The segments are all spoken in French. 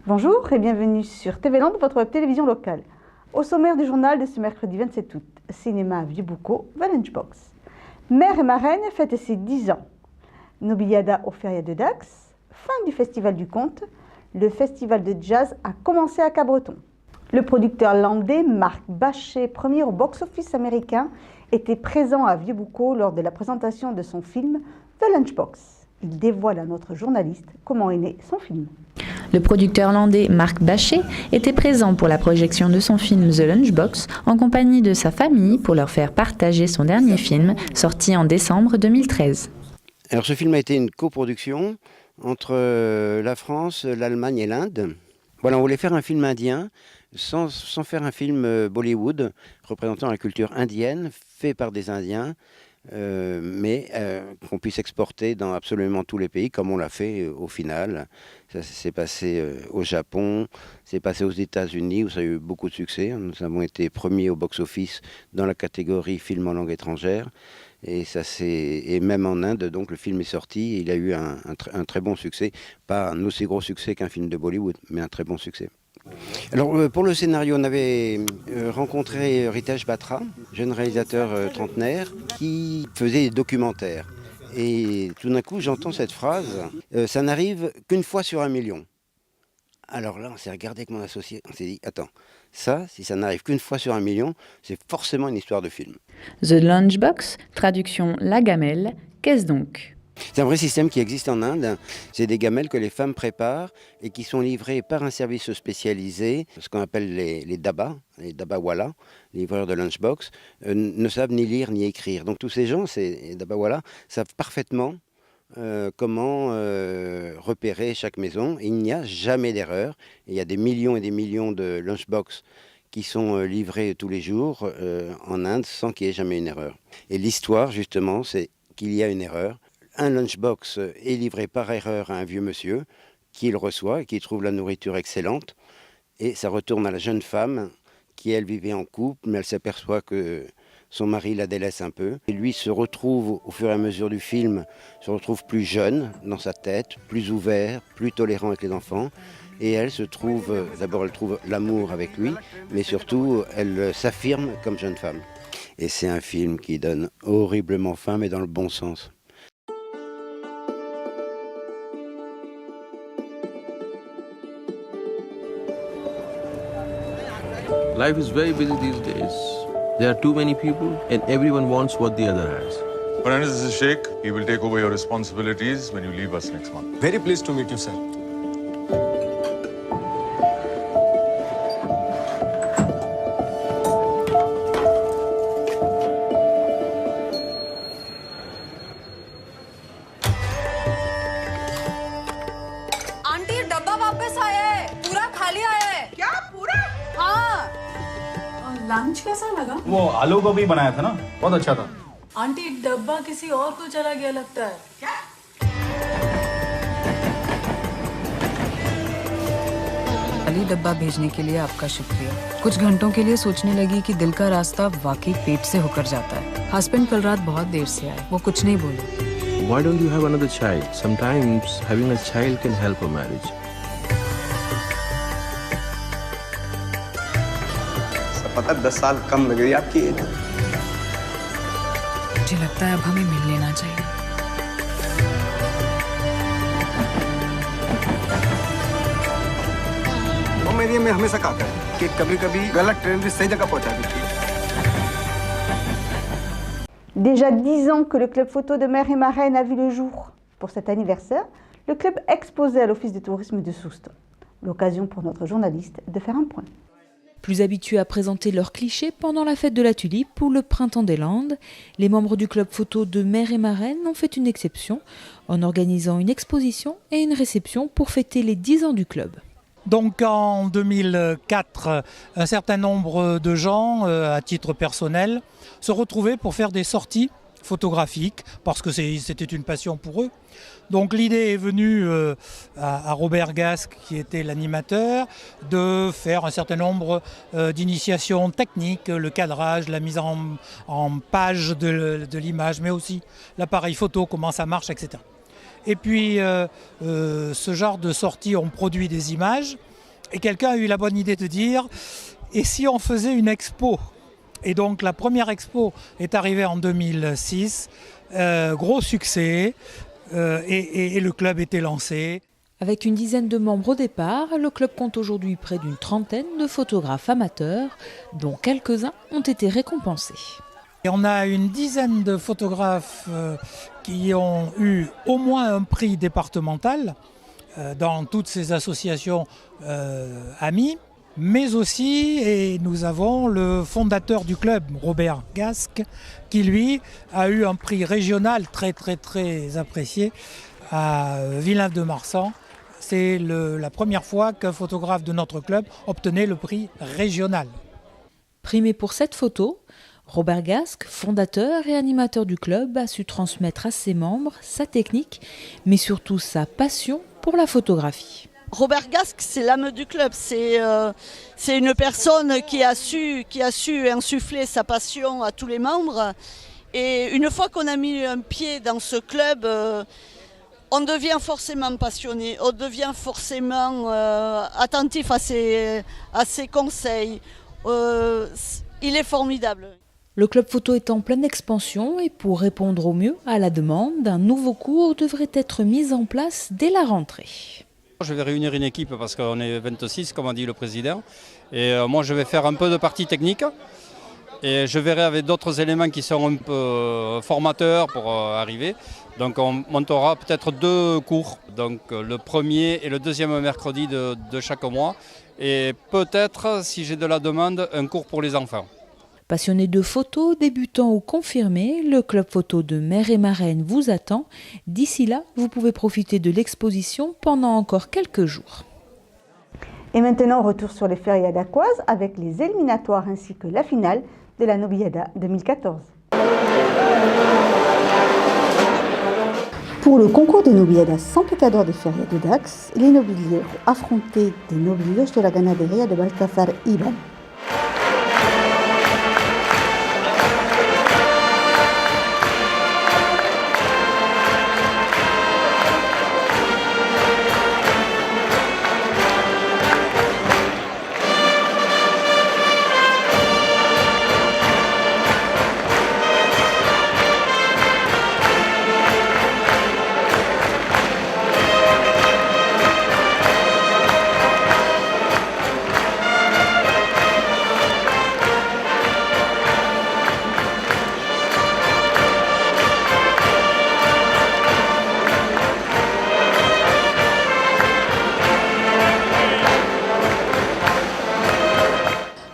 Bonjour et bienvenue sur TV Land, votre web télévision locale. Au sommaire du journal de ce mercredi 27 août, cinéma Vieux-Boucau, The Lunchbox. Mère et marraine fête ses 10 ans. Nobiliada au Feria de Dax, fin du Festival du Conte, le festival de jazz a commencé à Cabreton. Le producteur landais Marc Bachet, premier au box-office américain, était présent à Vieux-Boucau lors de la présentation de son film The Lunchbox. Il dévoile à notre journaliste comment est né son film. Le producteur landais Marc Bachet était présent pour la projection de son film The Lunchbox en compagnie de sa famille pour leur faire partager son dernier film sorti en décembre 2013. Alors ce film a été une coproduction entre la France, l'Allemagne et l'Inde. Voilà, on voulait faire un film indien sans faire un film Bollywood représentant la culture indienne fait par des Indiens. Mais qu'on puisse exporter dans absolument tous les pays comme on l'a fait au final. Ça s'est passé au Japon, c'est passé aux États-Unis où ça a eu beaucoup de succès. Nous avons été premiers au box-office dans la catégorie film en langue étrangère et même en Inde, donc le film est sorti et il a eu un très bon succès, pas un aussi gros succès qu'un film de Bollywood, mais un très bon succès. Alors pour le scénario, on avait rencontré Ritesh Batra, jeune réalisateur trentenaire, qui faisait des documentaires. Et tout d'un coup, j'entends cette phrase, ça n'arrive qu'une fois sur 1 million. Alors là, on s'est regardé avec mon associé, on s'est dit, attends, ça, si ça n'arrive qu'une fois sur 1 million, c'est forcément une histoire de film. The Lunchbox, traduction La Gamelle, qu'est-ce donc ? C'est un vrai système qui existe en Inde. C'est des gamelles que les femmes préparent et qui sont livrées par un service spécialisé, ce qu'on appelle les dabawala, livreurs de lunchbox, ne savent ni lire ni écrire. Donc tous ces gens, ces dabawala, savent parfaitement comment repérer chaque maison. Et il n'y a jamais d'erreur. Il y a des millions et des millions de lunchbox qui sont livrés tous les jours en Inde sans qu'il y ait jamais une erreur. Et l'histoire, justement, c'est qu'il y a une erreur. Un lunchbox est livré par erreur à un vieux monsieur qui le reçoit et qui trouve la nourriture excellente. Et ça retourne à la jeune femme qui, elle, vivait en couple, mais elle s'aperçoit que son mari la délaisse un peu. Et lui se retrouve, au fur et à mesure du film, se retrouve plus jeune dans sa tête, plus ouvert, plus tolérant avec les enfants. Et elle se trouve, d'abord elle trouve l'amour avec lui, mais surtout elle s'affirme comme jeune femme. Et c'est un film qui donne horriblement faim, mais dans le bon sens. Life is very busy these days. There are too many people and everyone wants what the other has. Pranav, this is Sheikh. He will take over your responsibilities when you leave us next month. Very pleased to meet you, sir. Aunty डब्बा वापस आया है, पूरा खाली आया है। क्या पूरा? हाँ। लंच कैसा लगा? वो आलू गोभी बनाया था ना, बहुत अच्छा था। आंटी डब्बा किसी और को चला गया लगता है। क्या? खाली डब्बा भेजने के लिए आपका शुक्रिया। कुछ घंटों के लिए सोचने लगी कि दिल का रास्ता वाकई पेट से होकर जाता है। हस्बैंड कल रात बहुत देर से आए, वो कुछ नहीं बोले। Why don't you have another child? Sometimes having a child can help a marriage. पता 10 साल कम लग रही है आपकी एज। मुझे लगता है अब हमें मिल लेना चाहिए। वो मेरी अम्मी हमेशा कहता है कि कभी-कभी गलत ट्रेन भी सही जगह पहुंचा देती है। Déjà 10 ans que le club photo de Mère et Marraine a vu le jour. Pour cet anniversaire, le club exposait à l'office de tourisme de Souston. L'occasion pour notre journaliste de faire un point. Plus habitués à présenter leurs clichés pendant la fête de la Tulipe ou le printemps des Landes, les membres du club photo de Mère et Marraine ont fait une exception en organisant une exposition et une réception pour fêter les 10 ans du club. Donc en 2004, un certain nombre de gens, à titre personnel, se retrouvaient pour faire des sorties photographiques, parce que c'était une passion pour eux. Donc l'idée est venue à Robert Gasque, qui était l'animateur, de faire un certain nombre d'initiations techniques, le cadrage, la mise en page de l'image, mais aussi l'appareil photo, comment ça marche, etc. Et puis ce genre de sorties ont produit des images Et quelqu'un a eu la bonne idée de dire, et si on faisait une expo ? Et donc la première expo est arrivée en 2006, gros succès, et le club était lancé. Avec une dizaine de membres au départ, le club compte aujourd'hui près d'une trentaine de photographes amateurs, dont quelques-uns ont été récompensés. Et on a une dizaine de photographes qui ont eu au moins un prix départemental dans toutes ces associations amies, mais aussi, et nous avons le fondateur du club, Robert Gasque, qui lui a eu un prix régional très très très apprécié à Villeneuve-de-Marsan. C'est la première fois qu'un photographe de notre club obtenait le prix régional. Primé pour cette photo, Robert Gasque, fondateur et animateur du club, a su transmettre à ses membres sa technique, mais surtout sa passion pour la photographie. Robert Gasque, c'est l'âme du club. C'est une personne qui a su insuffler sa passion à tous les membres. Et une fois qu'on a mis un pied dans ce club, on devient forcément passionné, on devient forcément attentif à ses conseils. Il est formidable. Le club photo est en pleine expansion et pour répondre au mieux à la demande, un nouveau cours devrait être mis en place dès la rentrée. Je vais réunir une équipe parce qu'on est 26, comme a dit le président. Et moi, je vais faire un peu de partie technique. Et je verrai avec d'autres éléments qui sont un peu formateurs pour arriver. Donc on montera peut-être 2 cours. Donc le premier et le deuxième mercredi de chaque mois. Et peut-être, si j'ai de la demande, un cours pour les enfants. Passionné de photos, débutant ou confirmé, le club photo de Mer et Marraine vous attend. D'ici là, vous pouvez profiter de l'exposition pendant encore quelques jours. Et maintenant, retour sur les fériades aquoises avec les éliminatoires ainsi que la finale de la Nobiliada 2014. Pour le concours des Nobiliadas San Pecador des Ferias de Dax, les nobiliers ont affronté des nobilios de la Ganadería de Baltasar Iban.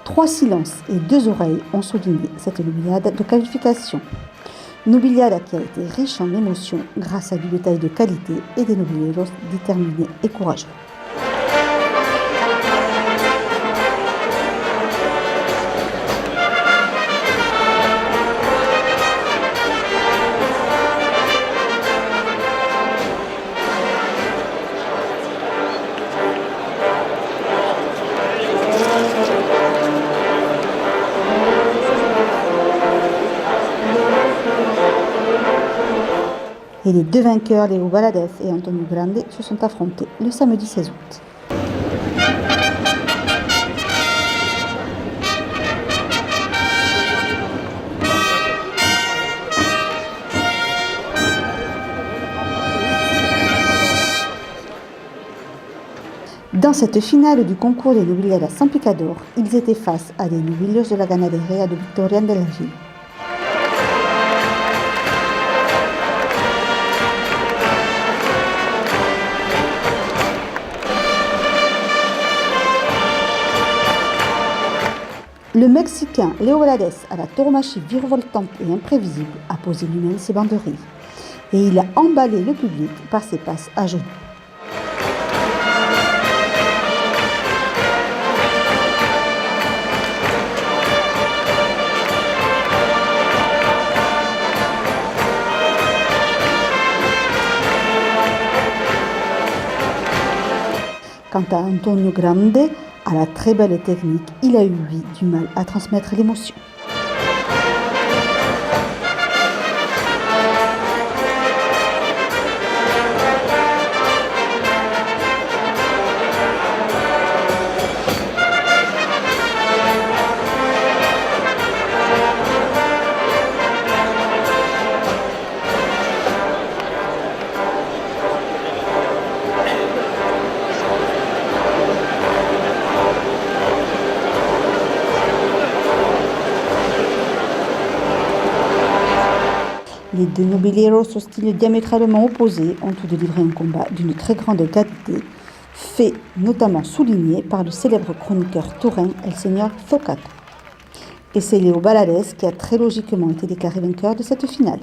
Trois silences et 2 oreilles ont souligné cette nobiliade de qualification. Nobiliada qui a été riche en émotions grâce à du bétail de qualité et des nobilieros déterminés et courageux. Et les 2 vainqueurs, Leo Valadez et Antonio Grande, se sont affrontés le samedi 16 août. Dans cette finale du concours des Nobiliadas San Pecador, ils étaient face à des nobilios de la Ganadería de Victorian de la Ville. Le Mexicain Leo Valadez, à la tauromachie virevoltante et imprévisible, a posé lui-même ses banderilles. Et il a emballé le public par ses passes à genoux. Quant à Antonio Grande, à la très belle technique, il a eu, lui, du mal à transmettre l'émotion. Les deux nobileros au style diamétralement opposé ont tous délivré un combat d'une très grande qualité, fait notamment souligné par le célèbre chroniqueur taurin El Señor Zocato. Et c'est Léo Balades qui a très logiquement été déclaré vainqueur de cette finale.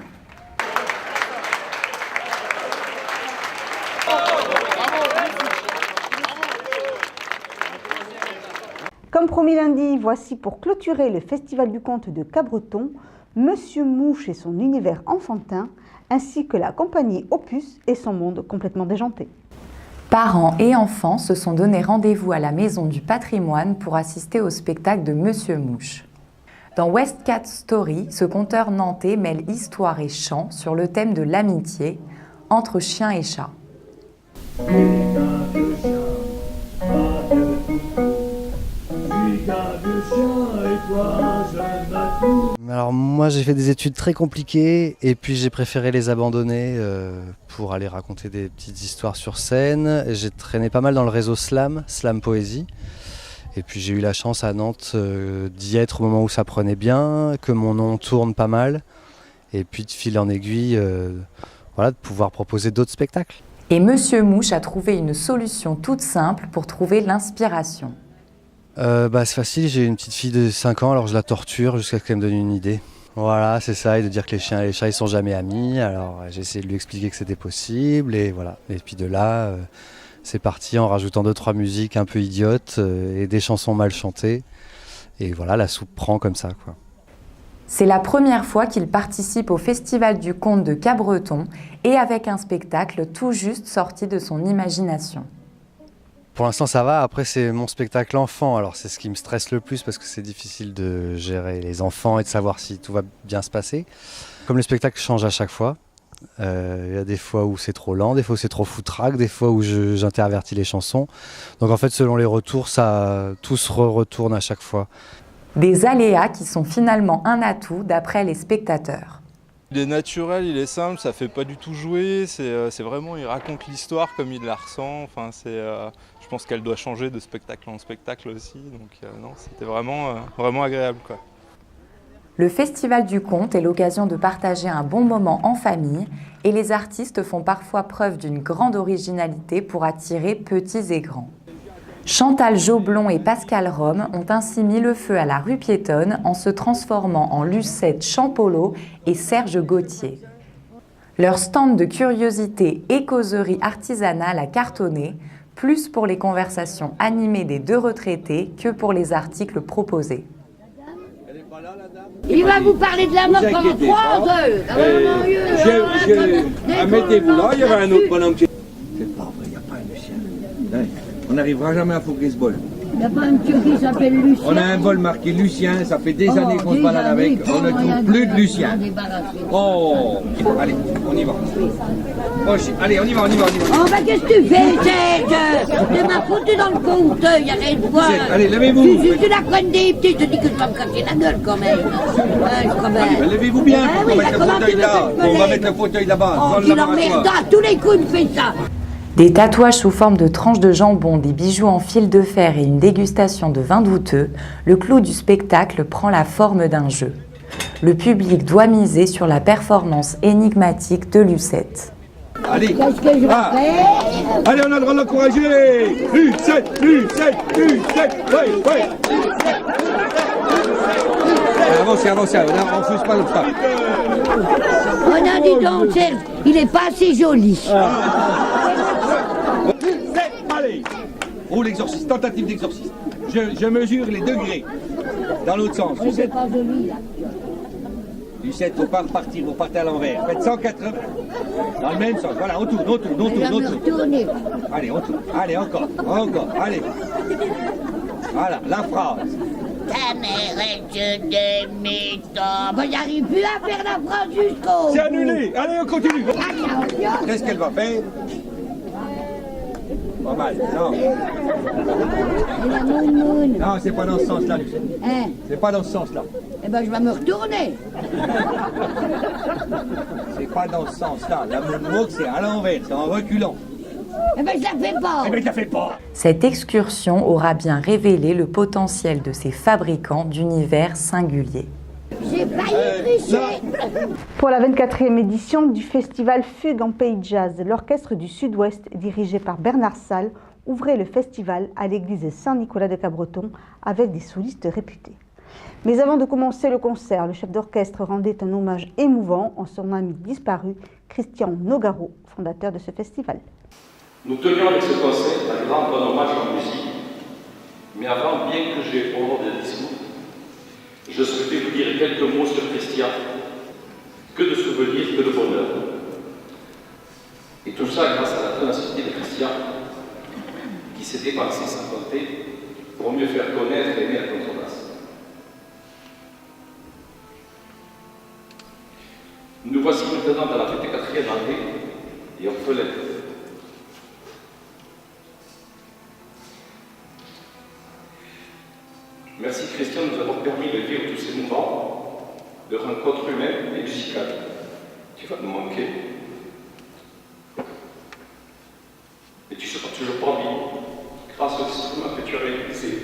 Comme promis lundi, voici pour clôturer le Festival du Conte de Cabreton, Monsieur Mouche et son univers enfantin, ainsi que la compagnie Opus et son monde complètement déjanté. Parents et enfants se sont donné rendez-vous à la Maison du Patrimoine pour assister au spectacle de Monsieur Mouche. Dans West Cat Story, ce conteur nantais mêle histoire et chant sur le thème de l'amitié entre chiens et chats. Alors moi j'ai fait des études très compliquées et puis j'ai préféré les abandonner pour aller raconter des petites histoires sur scène. J'ai traîné pas mal dans le réseau Slam Poésie. Et puis j'ai eu la chance à Nantes d'y être au moment où ça prenait bien, que mon nom tourne pas mal. Et puis de fil en aiguille, voilà, de pouvoir proposer d'autres spectacles. Et Monsieur Mouche a trouvé une solution toute simple pour trouver l'inspiration. C'est facile, j'ai une petite fille de 5 ans, alors je la torture jusqu'à ce qu'elle me donne une idée. Voilà, c'est ça, et de dire que les chiens et les chats ils sont jamais amis, alors j'ai essayé de lui expliquer que c'était possible, et voilà. Et puis de là, c'est parti en rajoutant 2-3 musiques un peu idiotes et des chansons mal chantées, et voilà, la soupe prend comme ça, quoi. C'est la première fois qu'il participe au Festival du Conte de Cabreton, et avec un spectacle tout juste sorti de son imagination. Pour l'instant ça va, après c'est mon spectacle enfant, alors c'est ce qui me stresse le plus parce que c'est difficile de gérer les enfants et de savoir si tout va bien se passer. Comme le spectacle change à chaque fois, il y a des fois où c'est trop lent, des fois où c'est trop foutraque, des fois où j'intervertis les chansons. Donc en fait selon les retours, tout se retourne à chaque fois. Des aléas qui sont finalement un atout d'après les spectateurs. Il est naturel, il est simple, ça fait pas du tout jouer, c'est vraiment, il raconte l'histoire comme il la ressent, enfin je pense qu'elle doit changer de spectacle en spectacle aussi, donc non, c'était vraiment agréable, quoi. Le Festival du Conte est l'occasion de partager un bon moment en famille et les artistes font parfois preuve d'une grande originalité pour attirer petits et grands. Chantal Joblon et Pascal Rome ont ainsi mis le feu à la rue piétonne en se transformant en Lucette Champollion et Serge Gauthier. Leur stand de curiosités et causeries artisanales a cartonné, plus pour les conversations animées des deux retraités que pour les articles proposés. Il va vous parler de la mort pendant 3 heures. Mettez-vous là, il y avait un autre bonhomme qui... C'est pas vrai, il n'y a pas un Lucien. On n'arrivera jamais à fourguer ce bol. Il n'y a pas un monsieur qui s'appelle Lucien. On a un bol marqué Lucien, ça fait des années qu'on se balade avec, on ne trouve plus de Lucien. Oh, allez, on y va. Allez, on y va. Oh, bah qu'est-ce que tu fais, Serge? Tu m'as foutu dans le fauteuil, arrête de voir. Allez, levez-vous. Si tu la prennes des petits, je te dis que je vais me casser la gueule quand même. Allez, levez-vous bien, on va mettre le fauteuil là. On va mettre le fauteuil là-bas. Oh, tu l'emmerdes, à tous les coups, il me fait ça. Des tatouages sous forme de tranches de jambon, des bijoux en fil de fer et une dégustation de vin douteux, le clou du spectacle prend la forme d'un jeu. Le public doit miser sur la performance énigmatique de Lucette. Allez, qu'est-ce que je vais faire? Allez, on a le droit d'encourager. Lucette, ouais. Avancez, on refuse pas l'obstacle. Oh non, dis donc, Serge, il est pas assez joli. Allez, oh l'exorcisme, tentative d'exorcisme. Je mesure les degrés dans l'autre sens. Oh, c'est pas joli là. Lucette, faut pas repartir, faut partir à l'envers. Faites 180 dans le même sens. Voilà, on tourne. Allez, on tourne. Allez, encore. Allez. Voilà, la phrase. Ta mère est de temps. Bah, j'arrive plus à faire la phrase jusqu'au. C'est annulé. Allez, on continue. Attention. Qu'est-ce qu'elle va faire? Pas mal, non. La moune. Non, c'est pas dans ce sens-là, Lucette. Hein? C'est pas dans ce sens-là. Eh ben, je vais me retourner. C'est pas dans ce sens-là. La moonwalk, c'est à l'envers, c'est en reculant. Eh ben, je la fais pas. Eh ben, je la fais pas. Cette excursion aura bien révélé le potentiel de ces fabricants d'univers singuliers. J'ai failli tricher. Pour la 24e édition du festival Fugue en Pays de Jazz, l'Orchestre du Sud-Ouest, dirigé par Bernard Salle, ouvrait le festival à l'église Saint-Nicolas de Cabreton avec des solistes réputés. Mais avant de commencer le concert, le chef d'orchestre rendait un hommage émouvant en son ami disparu, Christian Nogaro, fondateur de ce festival. Nous tenions avec ce concert à rendre un hommage en musique, mais avant, bien que j'ai honor de discours, je souhaitais vous dire quelques mots sur Christian, que de souvenirs, que de bonheur. Et tout ça grâce à la ténacité de Christian, qui s'était passé sans compter pour mieux faire connaître et aimer la contrebasse. Nous voici maintenant dans la 24e année et orphelins. Merci Christian de nous avoir permis de vivre tous ces moments de rencontres humaines et musicales. Tu vas nous manquer. Mais tu seras toujours parmi nous, grâce au instrument que tu as réalisé.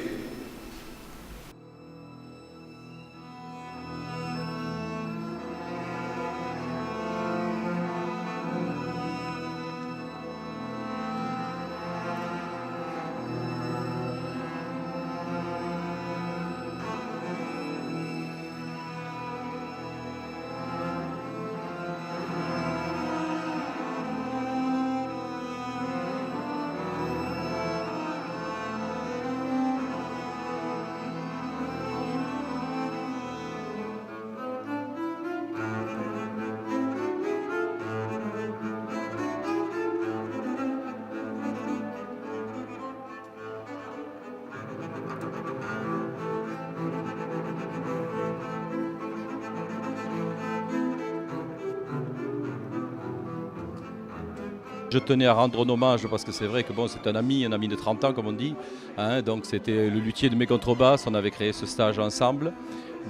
Je tenais à rendre un hommage parce que c'est vrai que bon, c'est un ami de 30 ans comme on dit. Hein, donc c'était le luthier de mes contrebasses, on avait créé ce stage ensemble.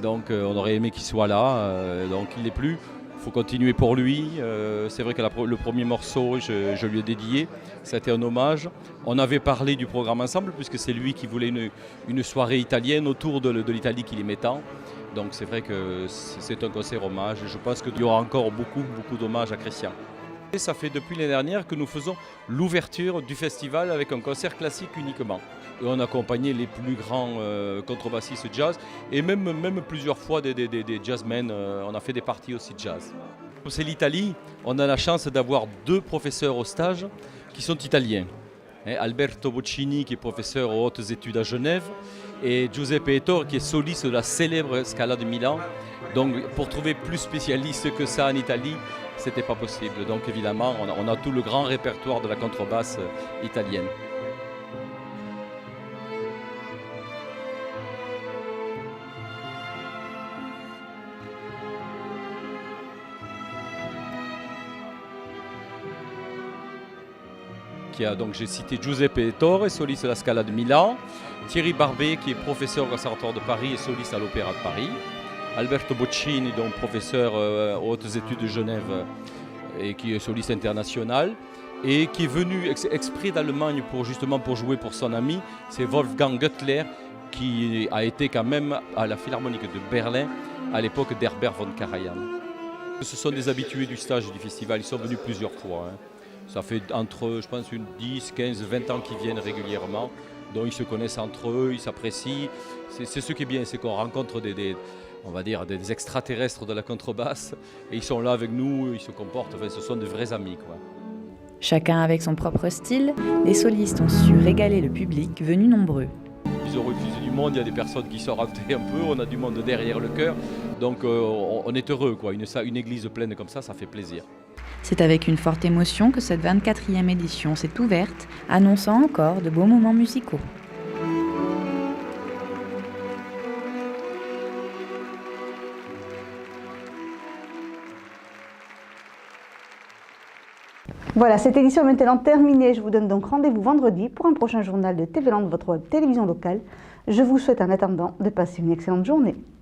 Donc on aurait aimé qu'il soit là, donc il n'est plus. Il faut continuer pour lui. C'est vrai que le premier morceau, je lui ai dédié. C'était un hommage. On avait parlé du programme ensemble puisque c'est lui qui voulait une soirée italienne autour de l'Italie qu'il aimait tant. Donc c'est vrai que c'est un concert hommage. Je pense qu'il y aura encore beaucoup d'hommages à Christian. Et ça fait depuis l'année dernière que nous faisons l'ouverture du festival avec un concert classique uniquement. Et on accompagnait les plus grands contrebassistes jazz et même plusieurs fois des jazzmen. On a fait des parties aussi jazz. C'est l'Italie. On a la chance d'avoir 2 professeurs au stage qui sont italiens. Alberto Boccini qui est professeur aux hautes études à Genève et Giuseppe Ettore qui est soliste de la célèbre Scala de Milan. Donc pour trouver plus spécialiste que ça en Italie, c'était pas possible. Donc évidemment, on a tout le grand répertoire de la contrebasse italienne. Donc j'ai cité Giuseppe Ettore, soliste de la Scala de Milan, Thierry Barbet qui est professeur au Conservatoire de Paris et soliste à l'Opéra de Paris, Alberto Boccini, donc professeur aux hautes études de Genève et qui est soliste international et qui est venu exprès d'Allemagne pour jouer pour son ami, c'est Wolfgang Göttler qui a été quand même à la Philharmonique de Berlin à l'époque d'Herbert von Karajan. Ce sont des habitués du stage du festival, ils sont venus plusieurs fois. Ça fait entre, je pense, 10, 15, 20 ans qu'ils viennent régulièrement. Donc ils se connaissent entre eux, ils s'apprécient. C'est ce qui est bien, c'est qu'on rencontre on va dire, des extraterrestres de la contrebasse. Et ils sont là avec nous, ils se comportent, enfin, ce sont de vrais amis, quoi. Chacun avec son propre style, les solistes ont su régaler le public, venu nombreux. Ils ont refusé du monde, il y a des personnes qui sont rentrées un peu, on a du monde derrière le chœur. Donc on est heureux, quoi. Une église pleine comme ça fait plaisir. C'est avec une forte émotion que cette 24e édition s'est ouverte, annonçant encore de beaux moments musicaux. Voilà, cette édition est maintenant terminée. Je vous donne donc rendez-vous vendredi pour un prochain journal de TV Land, votre web télévision locale. Je vous souhaite en attendant de passer une excellente journée.